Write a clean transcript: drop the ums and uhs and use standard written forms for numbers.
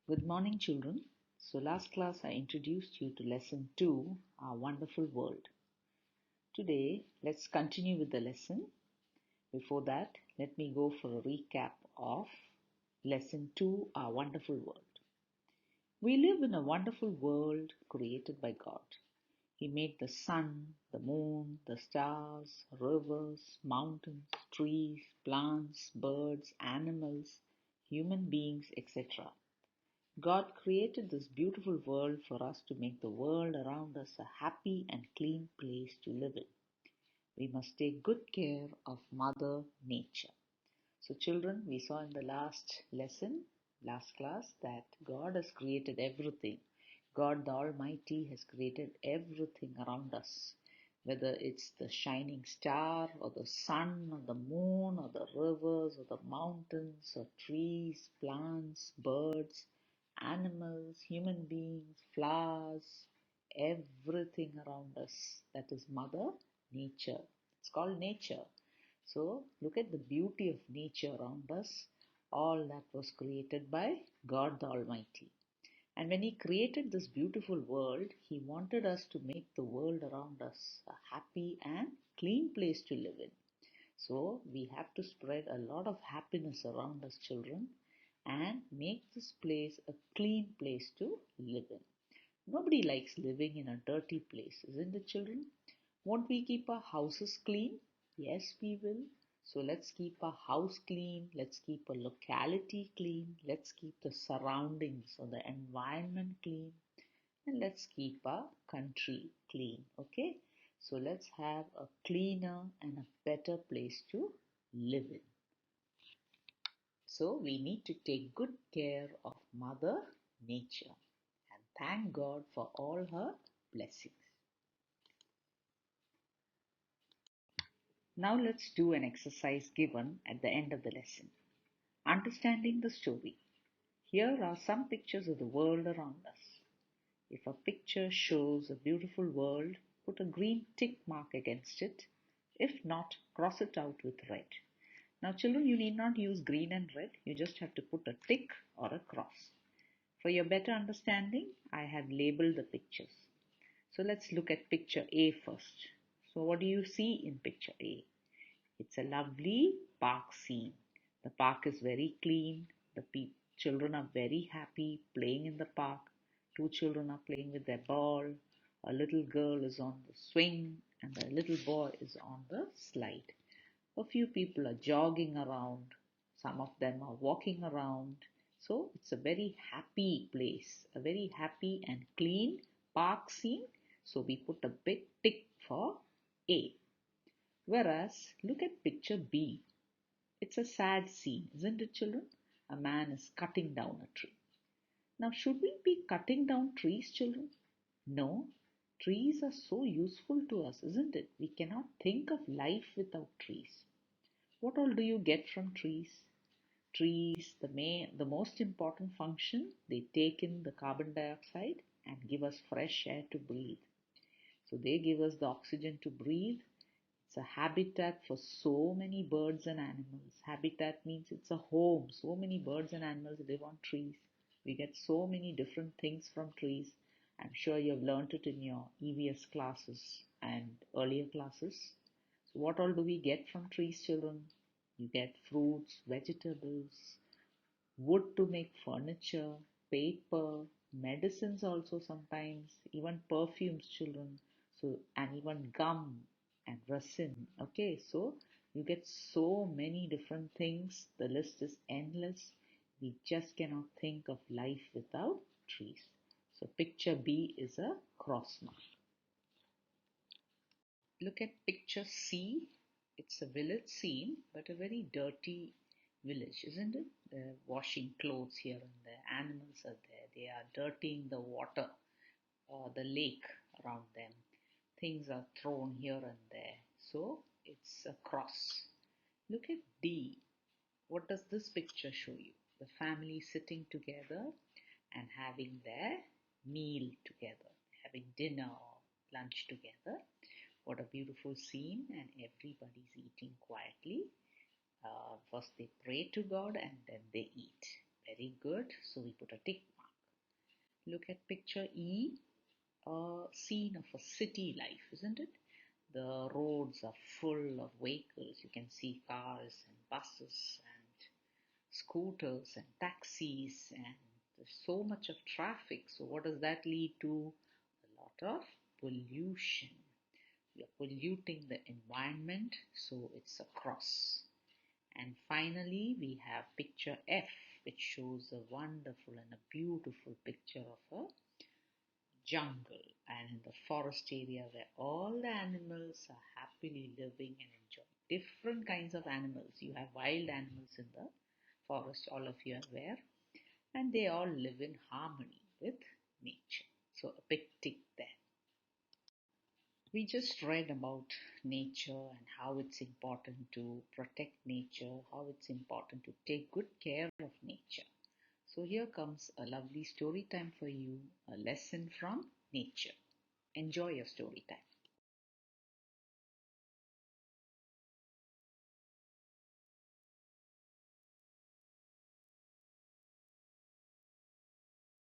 Good morning, children. So, last class I introduced you to lesson 2, Our Wonderful World. Today, let's continue with the lesson. Before that, let me go for a recap of lesson 2, Our Wonderful World. We live in a wonderful world created by God. He made the sun, the moon, the stars, rivers, mountains, trees, plants, birds, animals, human beings, etc. God created this beautiful world for us to make the world around us a happy and clean place to live in. We must take good care of Mother Nature. So, children, we saw in the last lesson, last class, that God has created everything. God the Almighty has created everything around us, whether it's the shining star, or the sun, or the moon, or the rivers, or the mountains, or trees, plants, birds, animals, human beings, flowers, everything around us. That is Mother Nature. It's called nature. So look at the beauty of nature around us. All that was created by God the Almighty. And when He created this beautiful world, He wanted us to make the world around us a happy and clean place to live in. So we have to spread a lot of happiness around us, children, and make this place a clean place to live in. Nobody likes living in a dirty place, isn't it, children? Won't we keep our houses clean? Yes, we will. So let's keep our house clean. Let's keep a locality clean. Let's keep the surroundings or the environment clean. And let's keep our country clean. Okay? So let's have a cleaner and a better place to live in. So we need to take good care of Mother Nature and thank God for all her blessings. Now let's do an exercise given at the end of the lesson. Understanding the story. Here are some pictures of the world around us. If a picture shows a beautiful world, put a green tick mark against it. If not, cross it out with red. Now children, you need not use green and red. You just have to put a tick or a cross. For your better understanding, I have labeled the pictures. So let's look at picture A first. So what do you see in picture A? It's a lovely park scene. The park is very clean. The children are very happy playing in the park. Two children are playing with their ball. A little girl is on the swing and a little boy is on the slide. A few people are jogging around. Some of them are walking around. So it's a very happy place, a very happy and clean park scene. So we put a big tick for A. Whereas, look at picture B. It's a sad scene, isn't it, children? A man is cutting down a tree. Now, should we be cutting down trees, children? No. Trees are so useful to us, isn't it? We cannot think of life without trees. What all do you get from trees? Trees, the most important function, they take in the carbon dioxide and give us fresh air to breathe. So they give us the oxygen to breathe. It's a habitat for so many birds and animals. Habitat means it's a home. So many birds and animals live on trees. We get so many different things from trees. I'm sure you've learnt it in your EVS classes and earlier classes. So what all do we get from trees, children? You get fruits, vegetables, wood to make furniture, paper, medicines also sometimes, even perfumes, children. So, and even gum and resin. Okay, so you get so many different things. The list is endless. We just cannot think of life without trees. So, picture B is a cross mark. Look at picture C. It's a village scene, but a very dirty village, isn't it? They're washing clothes here and there. Animals are there. They are dirtying the water or the lake around them. Things are thrown here and there. So it's a cross. Look at D. What does this picture show you? The family sitting together and having their meal together, having dinner or lunch together. What a beautiful scene, and everybody's eating quietly. First, they pray to God and then they eat. Very good. So we put a tick mark. Look at picture E, a scene of a city life, isn't it? The roads are full of vehicles. You can see cars and buses and scooters and taxis, and there's so much of traffic. So, what does that lead to? A lot of pollution. We are polluting the environment, so it's a cross. And finally, we have picture F, which shows a wonderful and a beautiful picture of a jungle and in the forest area where all the animals are happily living and enjoying. Different kinds of animals. You have wild animals in the forest, all of you are aware, and they all live in harmony with nature. So, a big tick there. We just read about nature and how it's important to protect nature, how it's important to take good care of nature. So, here comes a lovely story time for you, a lesson from nature. Enjoy your story time.